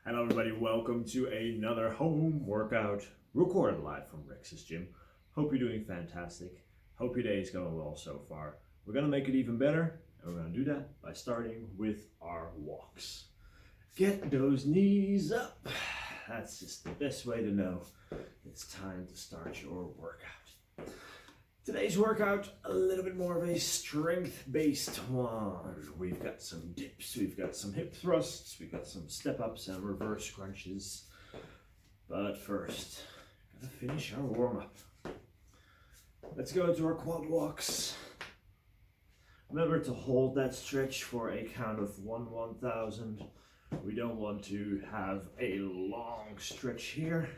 Hello everybody, welcome to another home workout recorded live from Rex's gym. Hope you're doing fantastic. Hope your day is going well so far. We're going to make it even better, and we're going to do that by starting with our walks. Get those knees up. That's just the best way to know it's time to start your workout. Today's workout, a little bit more of a strength-based one. We've got some dips, we've got some hip thrusts, we've got some step-ups and reverse crunches. But first, gotta finish our warm-up. Let's go into our quad walks. Remember to hold that stretch for a count of 1,000. We don't want to have a long stretch here.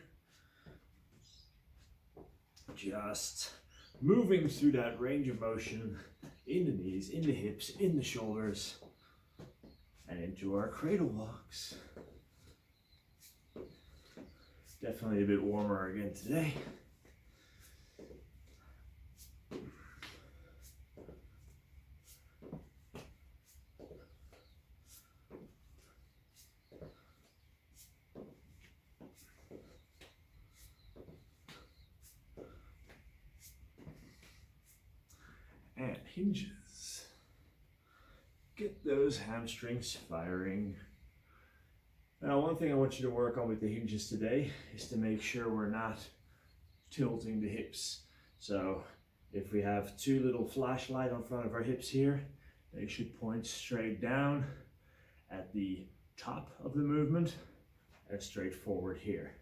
Just moving through that range of motion in the knees, in the hips, in the shoulders, and into our cradle walks. Definitely a bit warmer again today. And hinges. Get those hamstrings firing. Now, one thing I want you to work on with the hinges today is to make sure we're not tilting the hips. So if we have two little flashlights on front of our hips here, they should point straight down at the top of the movement and straight forward here.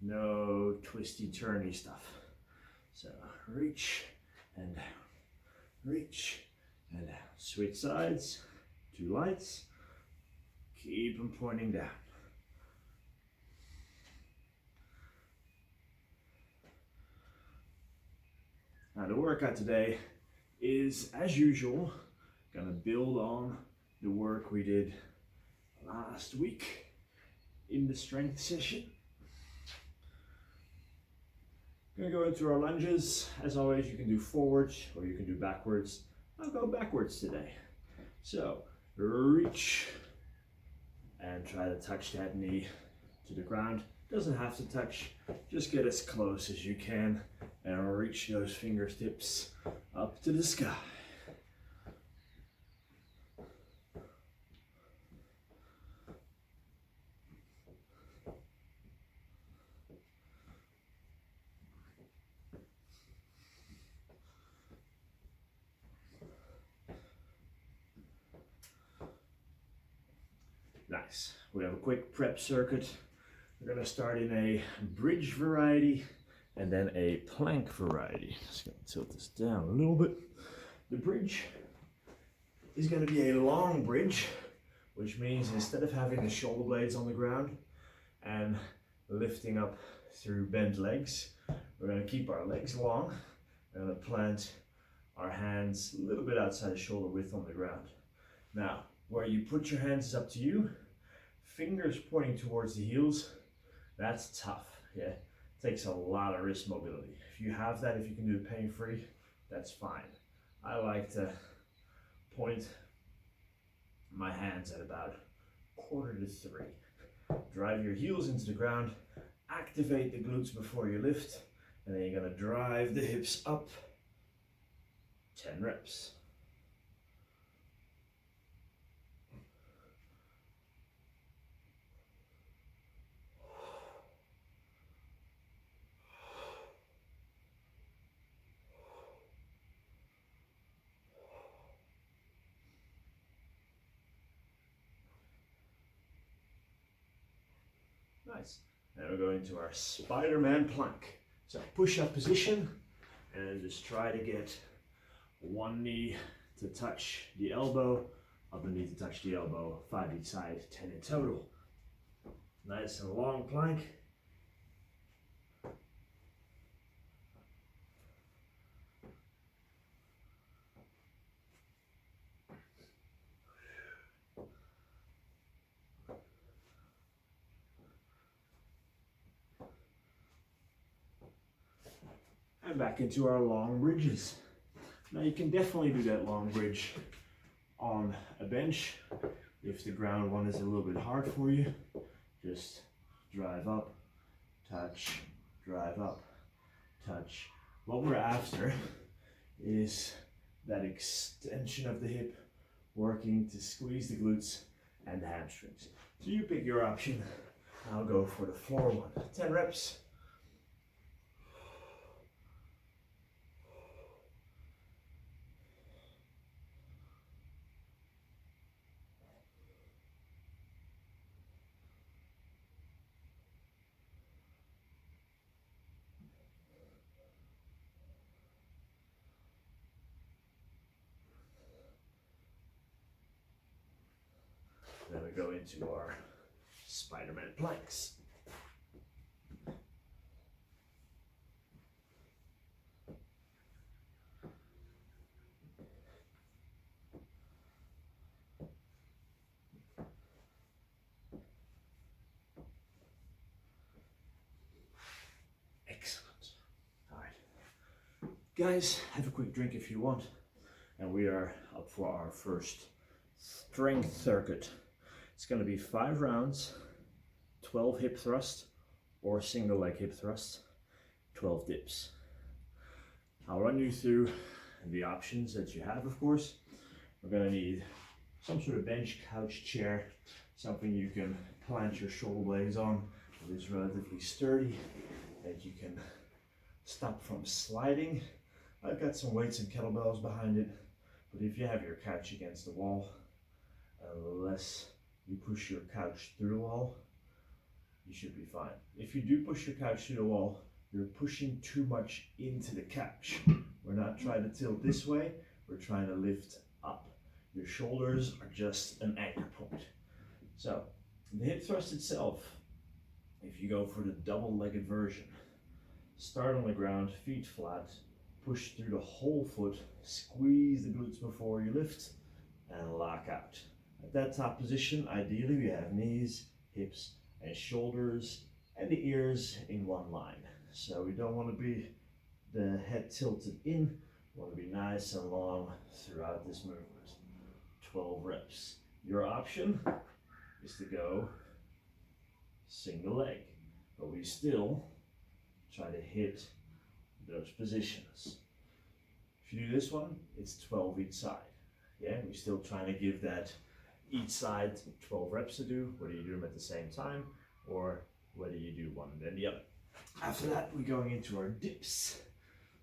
No twisty turny stuff. So reach and down. Reach and down. Switch sides, two lights. Keep them pointing down. Now the workout today is, as usual, gonna build on the work we did last week in the strength session. Gonna go into our lunges. As always, you can do forwards or you can do backwards. I'll go backwards today. So reach and try to touch that knee to the ground. Doesn't have to touch, just get as close as you can and reach those fingertips up to the sky. Nice. We have a quick prep circuit. We're going to start in a bridge variety and then a plank variety. Just going to tilt this down a little bit. The bridge is going to be a long bridge, which means instead of having the shoulder blades on the ground and lifting up through bent legs, we're going to keep our legs long. We're going to plant our hands a little bit outside the shoulder width on the ground. Now, where you put your hands is up to you. Fingers pointing towards the heels, that's tough. Yeah, takes a lot of wrist mobility. If you have that, if you can do it pain-free, that's fine. I like to point my hands at about 2:45. Drive your heels into the ground, activate the glutes before you lift, and then you're gonna drive the hips up. 10 reps. Nice. Now we're going to our Spider-Man plank. So push-up position, and just try to get one knee to touch the elbow, other knee to touch the elbow, 5 each side, 10 in total. Nice and long plank. And back into our long bridges. Now you can definitely do that long bridge on a bench if the ground one is a little bit hard for you. Just drive up, touch, drive up, touch. What we're after is that extension of the hip, working to squeeze the glutes and the hamstrings. So you pick your option. I'll go for the floor one. 10 reps. Then we go into our Spider-Man planks. Excellent. All right. Guys, have a quick drink if you want. And we are up for our first strength circuit. It's going to be 5 rounds, 12 hip thrust or single leg hip thrust, 12 dips. I'll run you through the options that you have, of course. We're going to need some sort of bench, couch, chair, something you can plant your shoulder blades on that is relatively sturdy, that you can stop from sliding. I've got some weights and kettlebells behind it, but if you have your couch against the wall, unless you push your couch through the wall, you should be fine. If you do push your couch through the wall, you're pushing too much into the couch. We're not trying to tilt this way, we're trying to lift up. Your shoulders are just an anchor point. So, the hip thrust itself, if you go for the double-legged version, start on the ground, feet flat, push through the whole foot, squeeze the glutes before you lift, and lock out. At that top position, ideally we have knees, hips, and shoulders, and the ears in one line. So we don't want to be the head tilted in, we want to be nice and long throughout this movement. 12 reps. Your option is to go single leg, but we still try to hit those positions. If you do this one, it's 12 each side. Yeah, we're still trying to give that each side 12 reps to do, whether you do them at the same time or whether you do one and then the other. After that, we're going into our dips.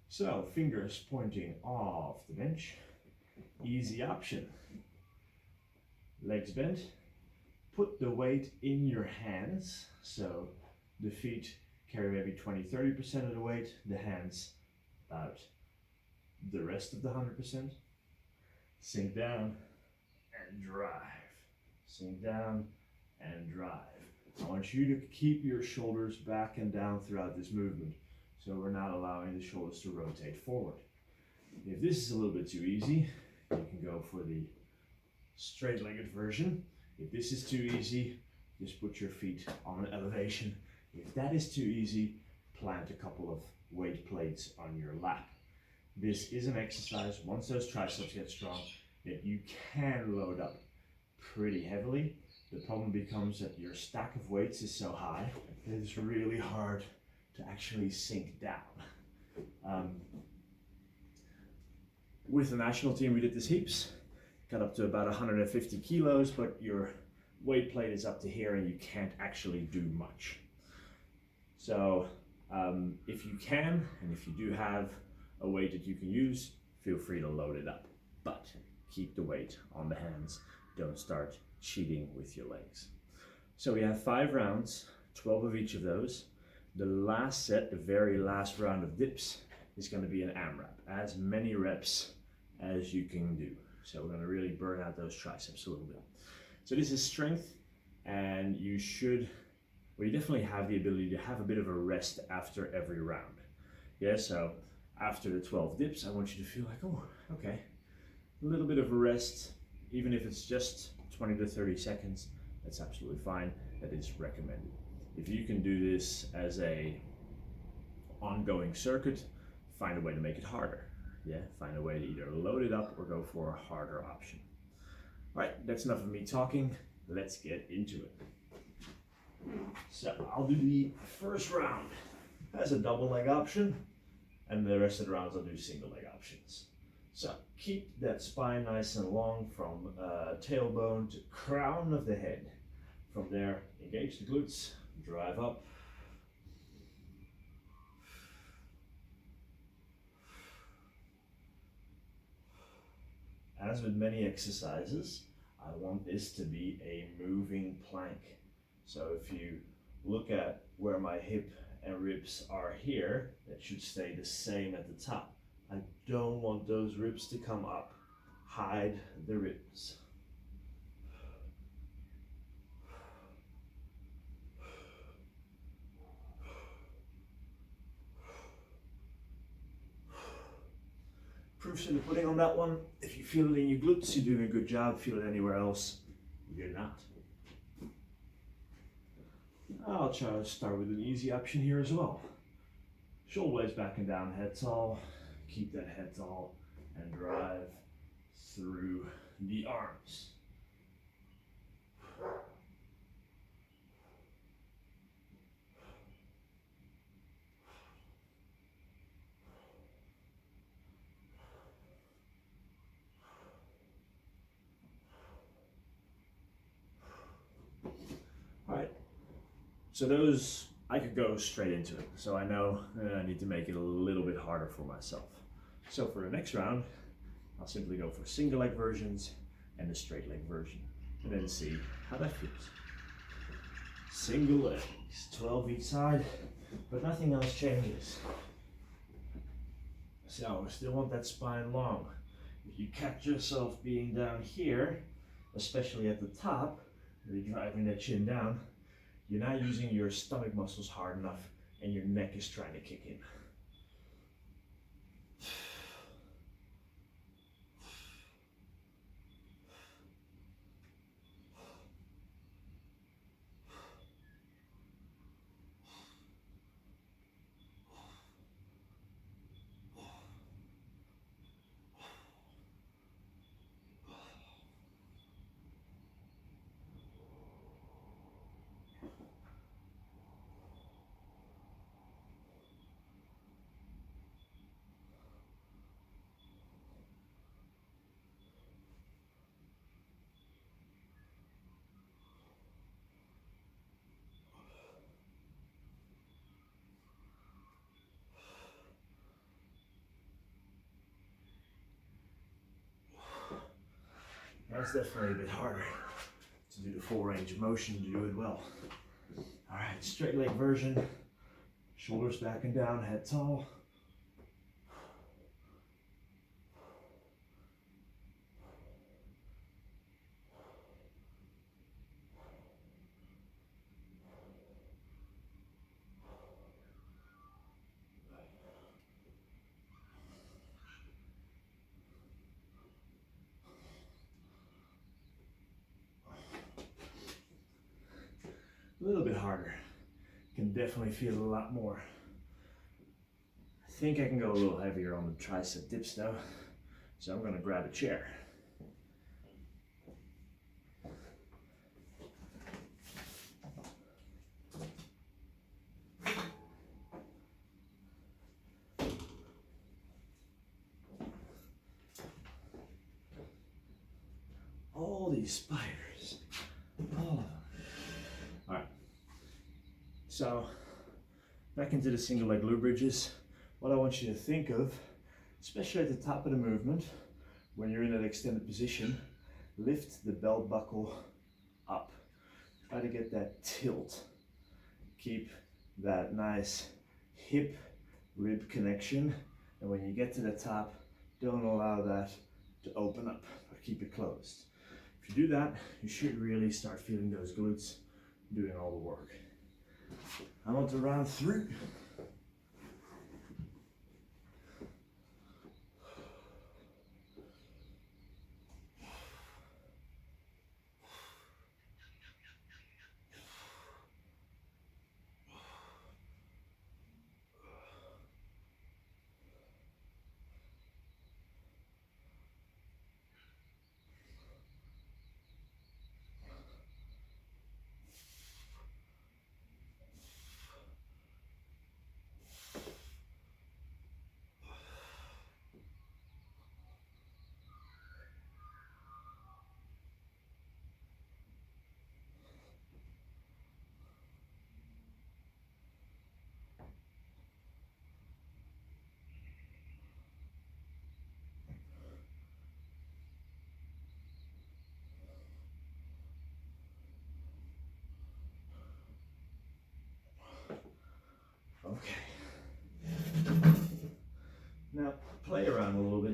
So, fingers pointing off the bench. Easy option. Legs bent. Put the weight in your hands. So, the feet carry maybe 20-30% of the weight, the hands about the rest of the 100%. Sink down and drive. Sink down and drive. I want you to keep your shoulders back and down throughout this movement, so we're not allowing the shoulders to rotate forward. If this is a little bit too easy, you can go for the straight-legged version. If this is too easy, just put your feet on an elevation. If that is too easy, plant a couple of weight plates on your lap. This is an exercise, once those triceps get strong, that you can load up pretty heavily. The problem becomes that your stack of weights is so high that it's really hard to actually sink down. With the national team, we did this heaps, got up to about 150 kilos, but your weight plate is up to here and you can't actually do much. So if you can, and if you do have a weight that you can use, feel free to load it up, but keep the weight on the hands. Don't start cheating with your legs. So we have 5 rounds, 12 of each of those. The last set, the very last round of dips, is going to be an AMRAP, as many reps as you can do. So we're going to really burn out those triceps a little bit. So this is strength, and you definitely have the ability to have a bit of a rest after every round. Yeah, so after the 12 dips, I want you to feel like, oh, okay, a little bit of a rest, even if it's just 20 to 30 seconds, that's absolutely fine. That is recommended. If you can do this as a ongoing circuit, find a way to make it harder. Yeah, find a way to either load it up or go for a harder option. All right, that's enough of me talking. Let's get into it. So I'll do the first round as a double leg option, and the rest of the rounds I'll do single leg options. So keep that spine nice and long from tailbone to crown of the head. From there, engage the glutes, drive up. As with many exercises, I want this to be a moving plank. So if you look at where my hip and ribs are here, that should stay the same at the top. I don't want those ribs to come up. Hide the ribs. Proofs in the pudding on that one. If you feel it in your glutes, you're doing a good job. Feel it anywhere else, you're not. I'll try to start with an easy option here as well. Shoulder blades back and down, head tall. Keep that head tall and drive through the arms. All right, so those, I could go straight into it. So I know I need to make it a little bit harder for myself. So for the next round, I'll simply go for single leg versions and a straight leg version, and then see how that feels. Single legs, 12 each side, but nothing else changes. So I still want that spine long. If you catch yourself being down here, especially at the top, really driving that chin down, you're not using your stomach muscles hard enough and your neck is trying to kick in. That's definitely a bit harder to do the full range of motion to do it well. All right, straight leg version, shoulders back and down, head tall. A little bit harder. Can definitely feel a lot more. I think I can go a little heavier on the tricep dips though, so I'm going to grab a chair. All these spiders, all of them. All right, so back into the single leg glute bridges. What I want you to think of, especially at the top of the movement, when you're in that extended position, lift the belt buckle up. Try to get that tilt. Keep that nice hip rib connection, and when you get to the top, don't allow that to open up, but keep it closed. If you do that, you should really start feeling those glutes doing all the work. I'm on to round 3.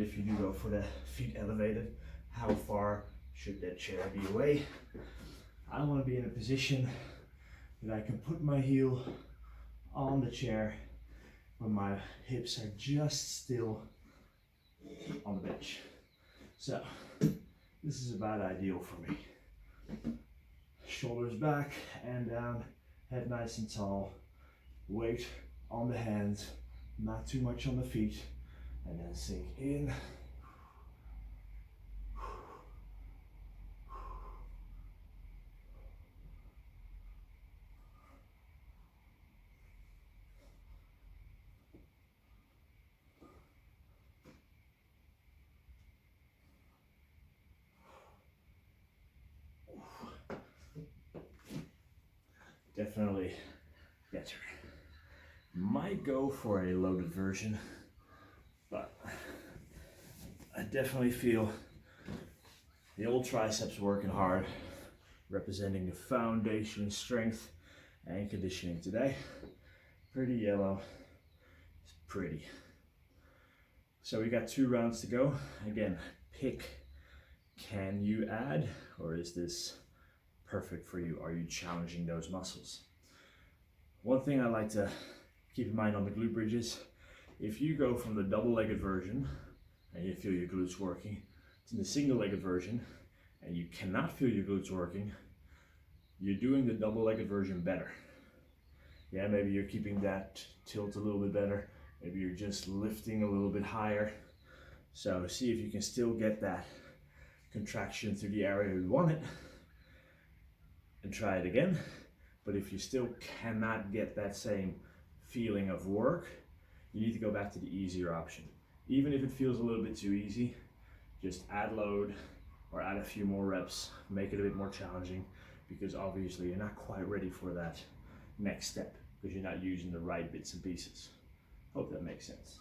if you do go for the feet elevated, how far should that chair be away? I want to be in a position that I can put my heel on the chair when my hips are just still on the bench. So this is about ideal for me. Shoulders back and down, head nice and tall, weight on the hands, not too much on the feet, and then sink in. Definitely better. Might go for a loaded version, but I definitely feel the old triceps working hard, representing the foundation, strength, and conditioning today. Pretty yellow. It's pretty. So we got 2 rounds to go. Again, pick, can you add, or is this perfect for you? Are you challenging those muscles? One thing I like to keep in mind on the glute bridges, if you go from the double-legged version and you feel your glutes working to the single-legged version and you cannot feel your glutes working, you're doing the double-legged version better. Yeah, maybe you're keeping that tilt a little bit better. Maybe you're just lifting a little bit higher. So see if you can still get that contraction through the area you want it, and try it again. But if you still cannot get that same feeling of work, you need to go back to the easier option. Even if it feels a little bit too easy, just add load or add a few more reps, make it a bit more challenging, because obviously you're not quite ready for that next step because you're not using the right bits and pieces. Hope that makes sense.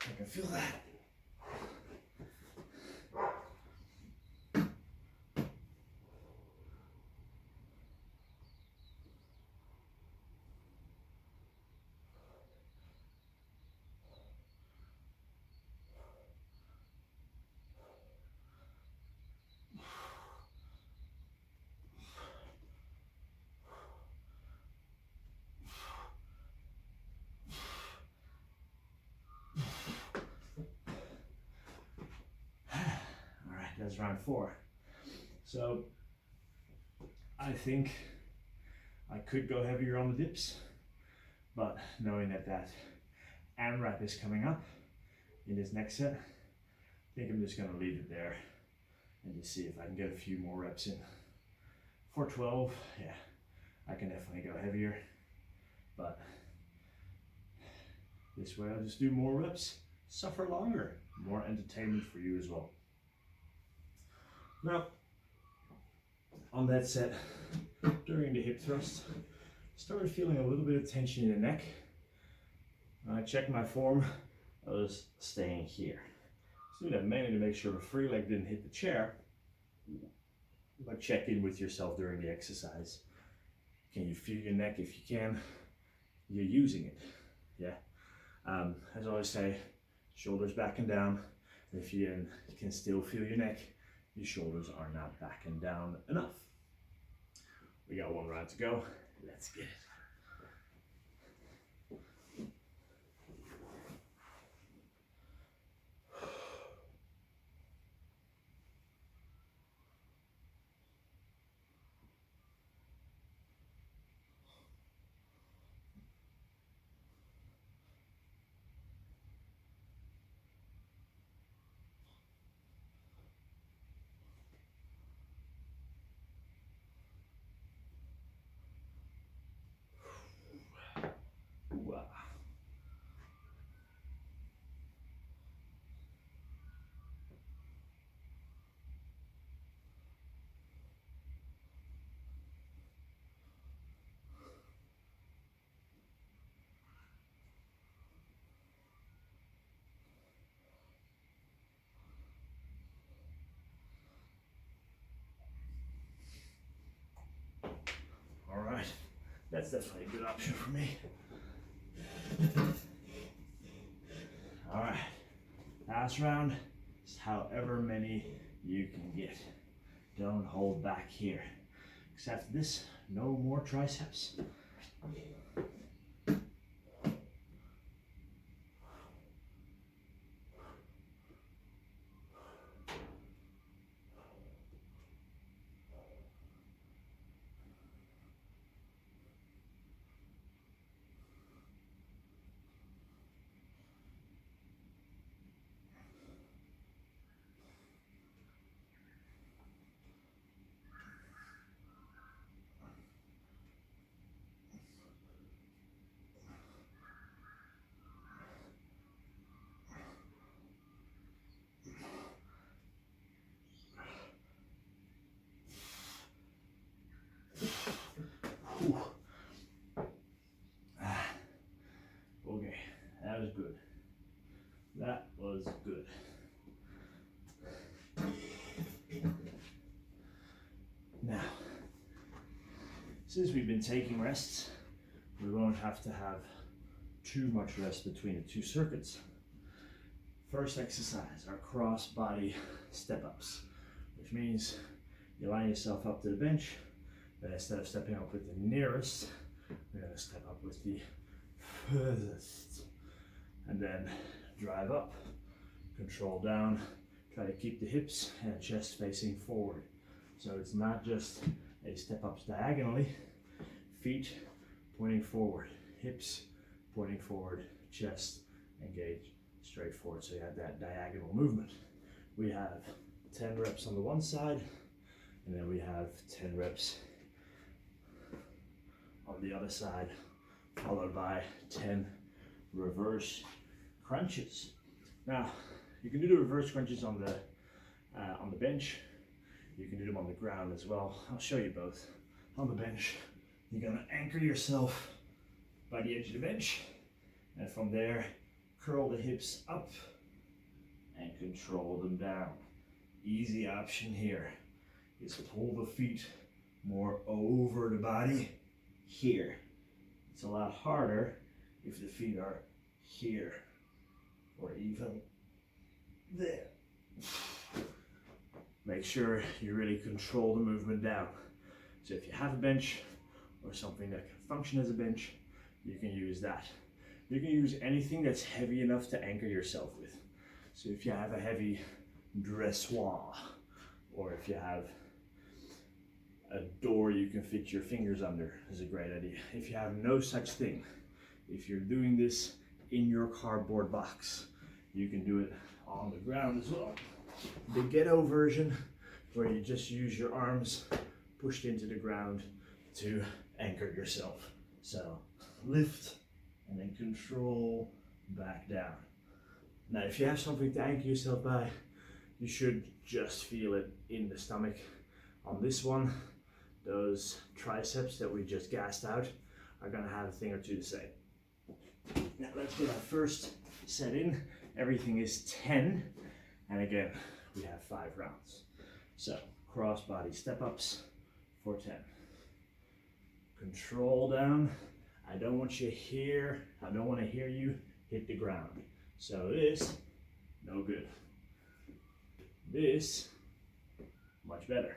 I can feel that. That's round 4. So I think I could go heavier on the dips, but knowing that that AMRAP is coming up in this next set, I think I'm just going to leave it there and just see if I can get a few more reps in. For 12, yeah, I can definitely go heavier, but this way I'll just do more reps, suffer longer, more entertainment for you as well. Now, on that set, during the hip thrust, started feeling a little bit of tension in the neck. When I checked my form, I was staying here. So do that mainly to make sure the free leg didn't hit the chair, but check in with yourself during the exercise. Can you feel your neck? If you can, you're using it. Yeah. As I always say, shoulders back and down. If you can still feel your neck, your shoulders are not backing down enough. We got 1 round to go. Let's get it. All right, that's definitely a good option for me. All right, last round is however many you can get. Don't hold back here. Because after this, no more triceps. Okay, that was good. That was good. Now, since we've been taking rests, we won't have to have too much rest between the two circuits. First exercise are cross body step ups, which means you line yourself up to the bench, but instead of stepping up with the nearest, we're going to step up with the furthest, and then drive up, control down, try to keep the hips and chest facing forward. So it's not just a step ups diagonally, feet pointing forward, hips pointing forward, chest engaged straight forward. So you have that diagonal movement. We have 10 reps on the one side, and then we have 10 reps on the other side, followed by 10 reverse crunches. Now, you can do the reverse crunches on the bench. You can do them on the ground as well. I'll show you both. On the bench, you're gonna anchor yourself by the edge of the bench, and from there, curl the hips up and control them down. Easy option here is pull the feet more over the body here. It's a lot harder if the feet are here or even there. Make sure you really control the movement down. So if you have a bench or something that can function as a bench, you can use that. You can use anything that's heavy enough to anchor yourself with. So if you have a heavy dressoir, or if you have a door you can fit your fingers under, is a great idea. If you have no such thing, if you're doing this in your cardboard box, you can do it on the ground as well. The ghetto version, where you just use your arms pushed into the ground to anchor yourself. So lift and then control back down. Now, if you have something to anchor yourself by, you should just feel it in the stomach. On this one, those triceps that we just gassed out are gonna have a thing or two to say. Now let's get our first set in. Everything is 10, and again, we have 5 rounds. So, cross body step ups for 10. Control down. I don't want to hear you hit the ground. So this, no good. This, much better.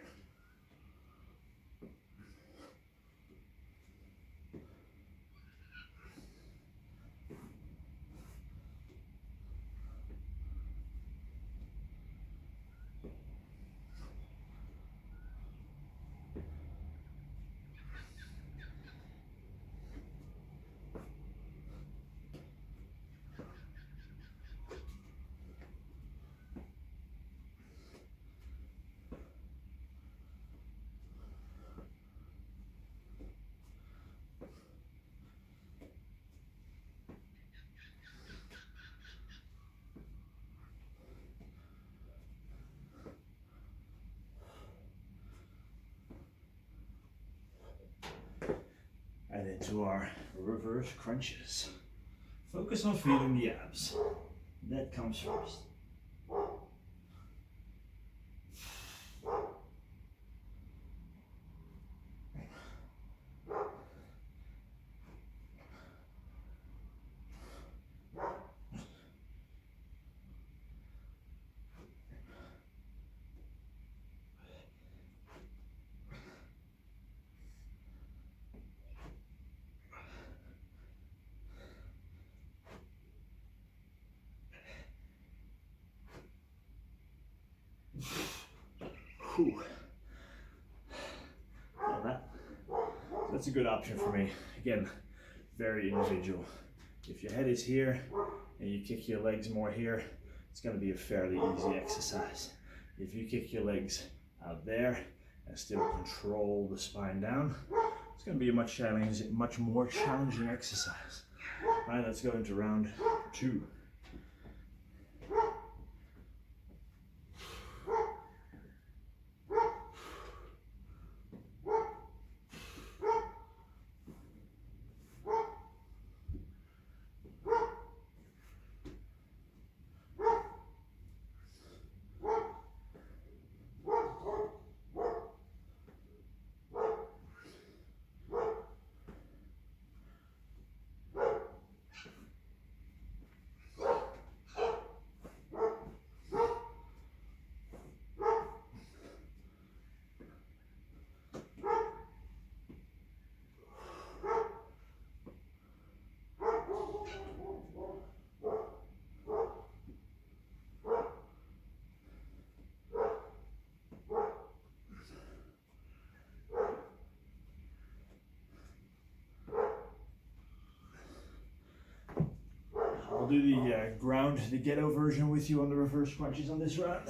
And into our reverse crunches. Focus on feeling the abs. That comes first. Whew. Well, that's a good option for me. Again, very individual. If your head is here and you kick your legs more here, it's going to be a fairly easy exercise. If you kick your legs out there and still control the spine down, it's going to be a much more challenging exercise. All right, let's go into round 2. I'll do the ghetto version with you on the reverse crunches on this round.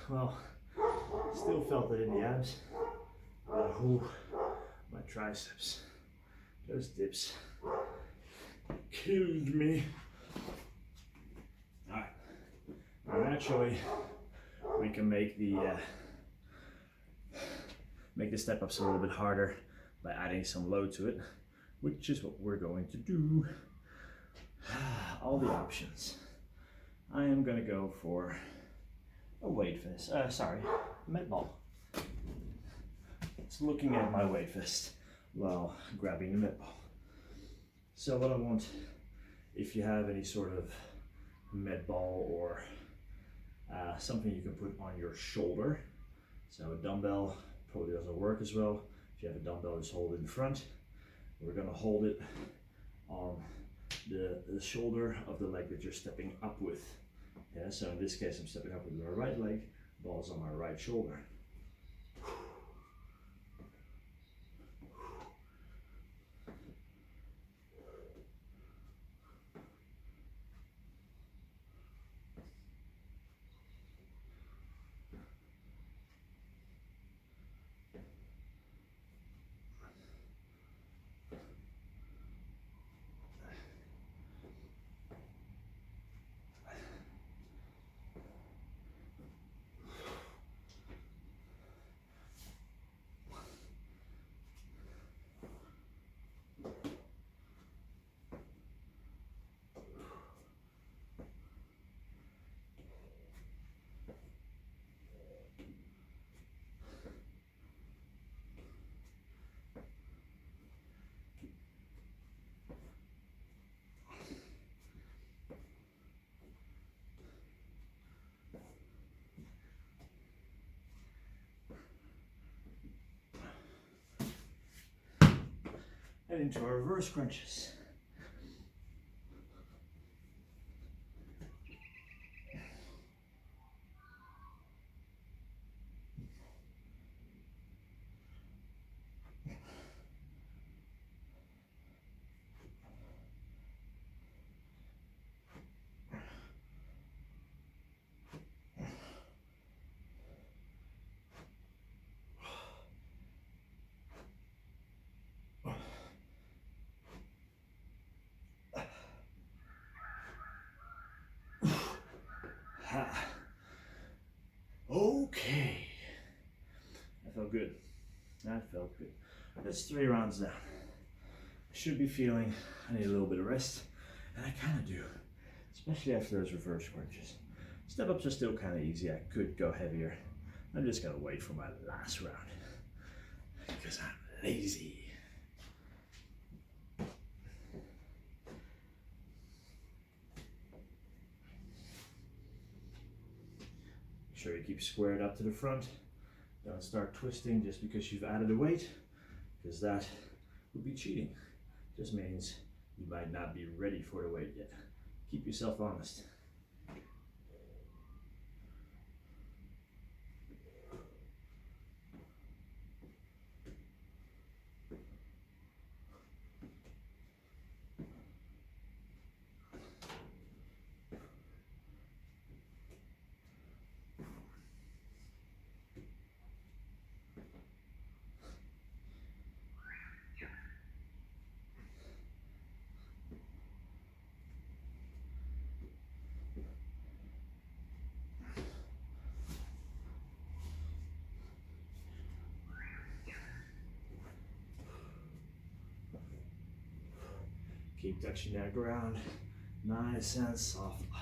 Well, still felt it in the abs. My triceps, those dips killed me. All right, now naturally we can make the step ups a little bit harder by adding some load to it, which is what we're going to do. All the options. I am going to go for a weight fist, med ball. It's looking at my weight fist while grabbing the med ball. So what I want, if you have any sort of med ball or something you can put on your shoulder, so a dumbbell probably doesn't work as well. If you have a dumbbell, just hold it in front. We're going to hold it on the shoulder of the leg that you're stepping up with. Yeah, so in this case, I'm stepping up with my right leg, ball's on my right shoulder. And into our reverse crunches. Okay, that felt good. That felt good. That's 3 rounds down. I should be feeling I need a little bit of rest, and I kind of do, especially after those reverse crunches. Step ups are still kind of easy. I could go heavier. I'm just gonna wait for my last round because I'm lazy. Make sure you keep squared up to the front. Don't start twisting just because you've added a weight, because that would be cheating. Just means you might not be ready for the weight yet. Keep yourself honest. Keep touching that ground, nice and soft like.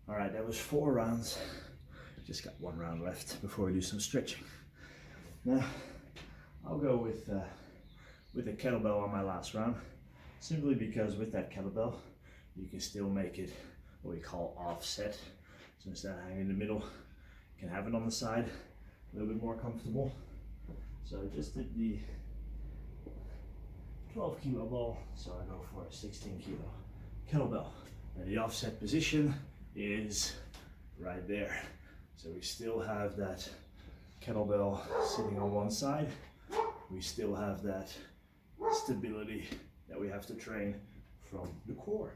All right, that was 4 rounds. Just got 1 round left before we do some stretching. Now, I'll go with a kettlebell on my last round, simply because with that kettlebell, you can still make it what we call offset. So instead of hanging in the middle, you can have it on the side, a little bit more comfortable. So I just did the 12 kilo ball, so I go for a 16 kilo kettlebell. And the offset position is right there. So we still have that kettlebell sitting on one side. We still have that stability that we have to train from the core.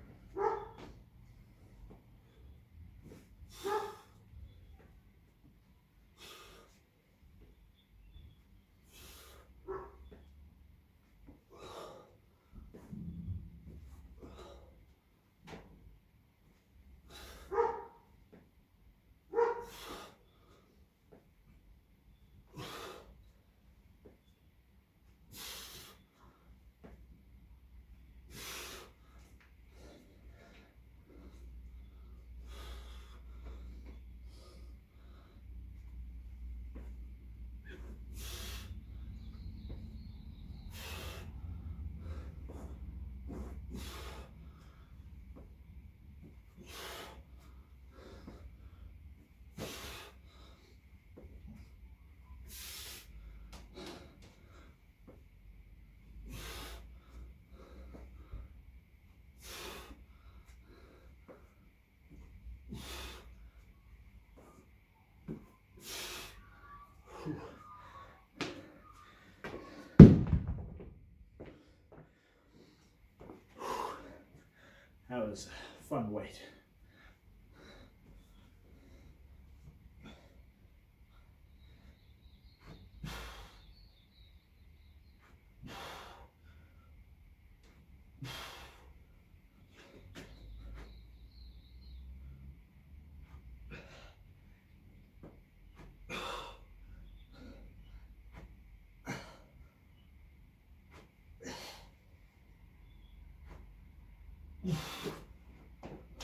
That was a fun weight.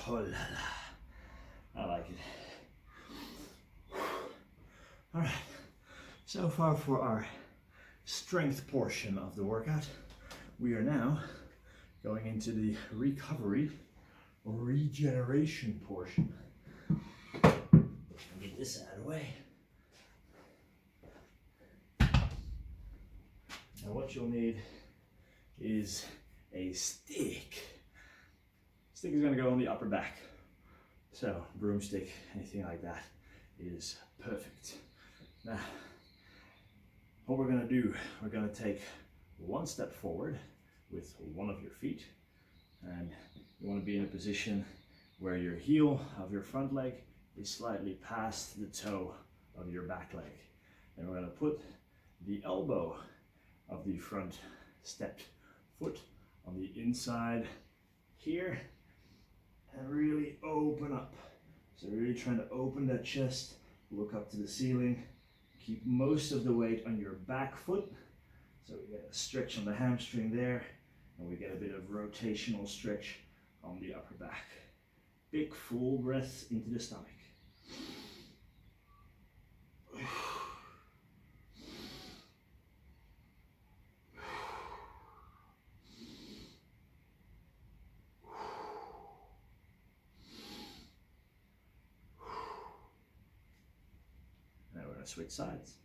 Oh la la, I like it. All right, so far for our strength portion of the workout. We are now going into the recovery or regeneration portion. Get this out of the way. Now what you'll need is a stick. Stick is going to go on the upper back. So broomstick, anything like that is perfect. Now, what we're going to do, we're going to take one step forward with one of your feet, and you want to be in a position where your heel of your front leg is slightly past the toe of your back leg. And we're going to put the elbow of the front stepped foot on the inside here and really open up. So really trying to open that chest, look up to the ceiling, keep most of the weight on your back foot. So we get a stretch on the hamstring there, and we get a bit of rotational stretch on the upper back. Big full breaths into the stomach. Now we're going to switch sides.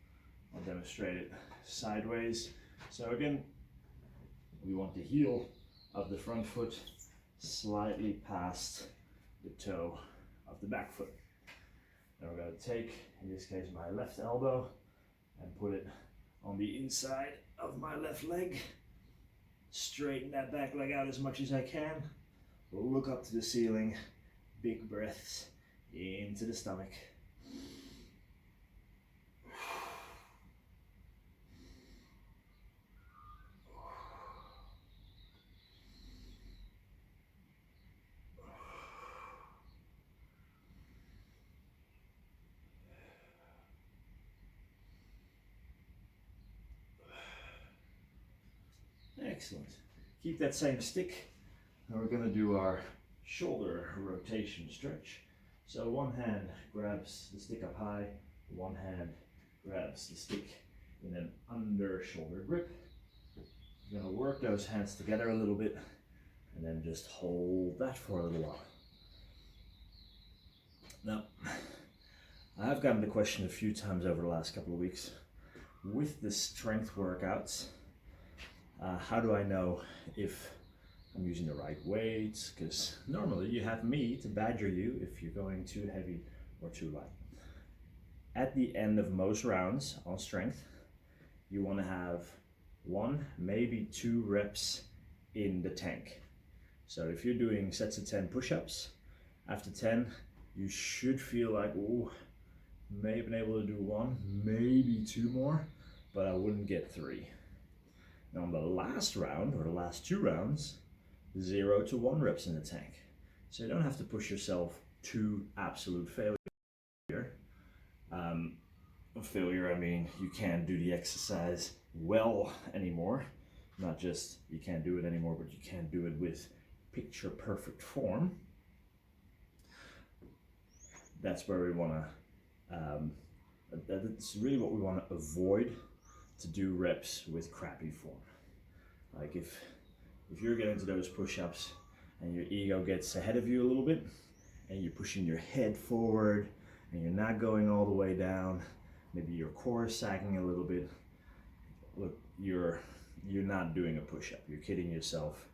I'll demonstrate it sideways. So again, we want the heel of the front foot slightly past the toe of the back foot. Now we're going to take, in this case, my left elbow and put it on the inside of my left leg. Straighten that back leg out as much as I can. Look up to the ceiling. Big breaths into the stomach. Excellent. Keep that same stick. Now we're going to do our shoulder rotation stretch. So one hand grabs the stick up high, one hand grabs the stick in an under shoulder grip. You're going to work those hands together a little bit and then just hold that for a little while. Now, I've gotten the question a few times over the last couple of weeks with the strength workouts. How do I know if I'm using the right weights? Because normally you have me to badger you if you're going too heavy or too light. At the end of most rounds on strength, you want to have 1, maybe 2 reps in the tank. So if you're doing sets of 10 push-ups, after 10, you should feel like, oh, may have been able to do 1, maybe 2 more, but I wouldn't get 3. Now on the last round, or the last 2 rounds, 0 to 1 reps in the tank. So you don't have to push yourself to absolute failure. Failure, I mean, you can't do the exercise well anymore. Not just you can't do it anymore, but you can't do it with picture perfect form. That's where we want to, that's really what we want to avoid, to do reps with crappy form. Like if you're getting to those push-ups and your ego gets ahead of you a little bit and you're pushing your head forward and you're not going all the way down, maybe your core is sagging a little bit, look, you're not doing a push-up, you're kidding yourself.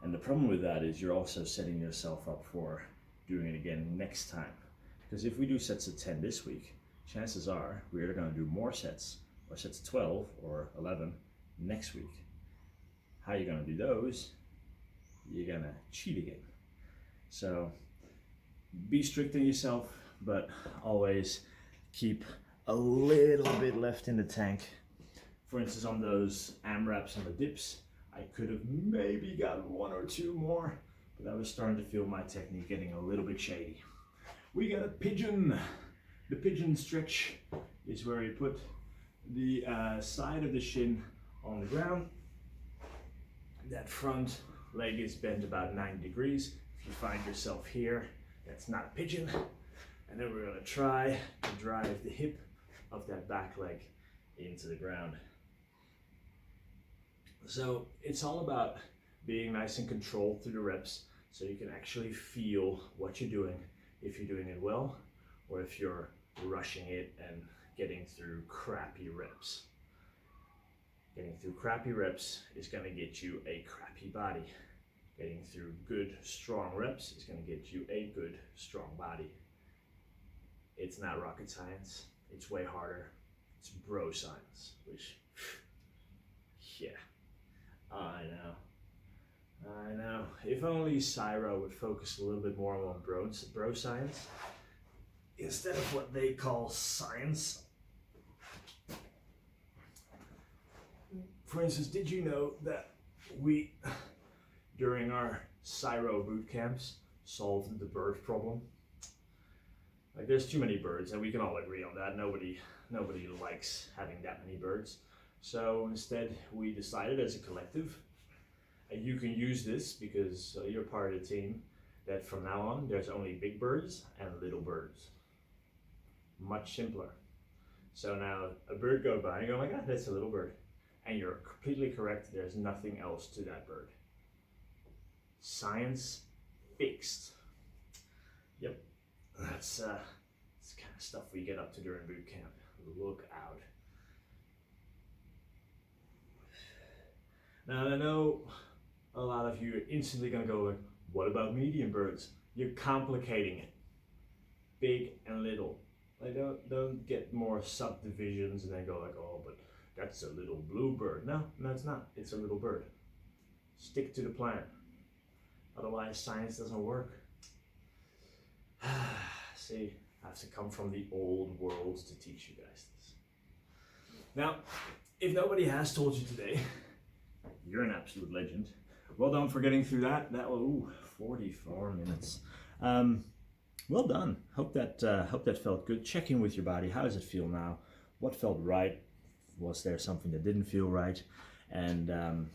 And the problem with that is you're also setting yourself up for doing it again next time. Because if we do sets of 10 this week, chances are we're going to do more sets, or sets of 12 or 11 next week. How are you going to do those? You're going to cheat again. So be strict on yourself, but always keep a little bit left in the tank. For instance, on those AMRAPs on the dips, I could have maybe gotten 1 or 2 more, but I was starting to feel my technique getting a little bit shady. We got a pigeon. The pigeon stretch is where you put the side of the shin on the ground. That front leg is bent about 90 degrees. If you find yourself here, that's not a pigeon. And then we're going to try to drive the hip of that back leg into the ground. So it's all about being nice and controlled through the reps so you can actually feel what you're doing, if you're doing it well or if you're rushing it and getting through crappy reps. Getting through crappy reps is going to get you a crappy body. Getting through good, strong reps is going to get you a good, strong body. It's not rocket science. It's way harder. It's bro science, which, yeah, I know. If only Cyro would focus a little bit more on bro science instead of what they call science. For instance, did you know that we, during our Cyro boot camps, solved the bird problem? Like, there's too many birds, and we can all agree on that. Nobody likes having that many birds. So instead, we decided as a collective, and you can use this because you're part of the team, that from now on, there's only big birds and little birds. Much simpler. So now a bird goes by and you go, oh my God, that's a little bird. And you're completely correct, there's nothing else to that bird. Science fixed. Yep, that's the kind of stuff we get up to during boot camp. Look out. Now I know a lot of you are instantly gonna go like, what about medium birds? You're complicating it. Big and little. Like, don't get more subdivisions and then go like, oh, but that's a little blue bird. No, it's not. It's a little bird. Stick to the plan. Otherwise, science doesn't work. See, I have to come from the old world to teach you guys this. Now, if nobody has told you today, you're an absolute legend. Well done for getting through that. That was 44 minutes. Well done. Hope that felt good. Check in with your body. How does it feel now? What felt right? Was there something that didn't feel right? And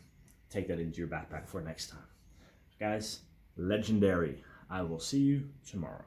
take that into your backpack for next time. Guys, legendary. I will see you tomorrow.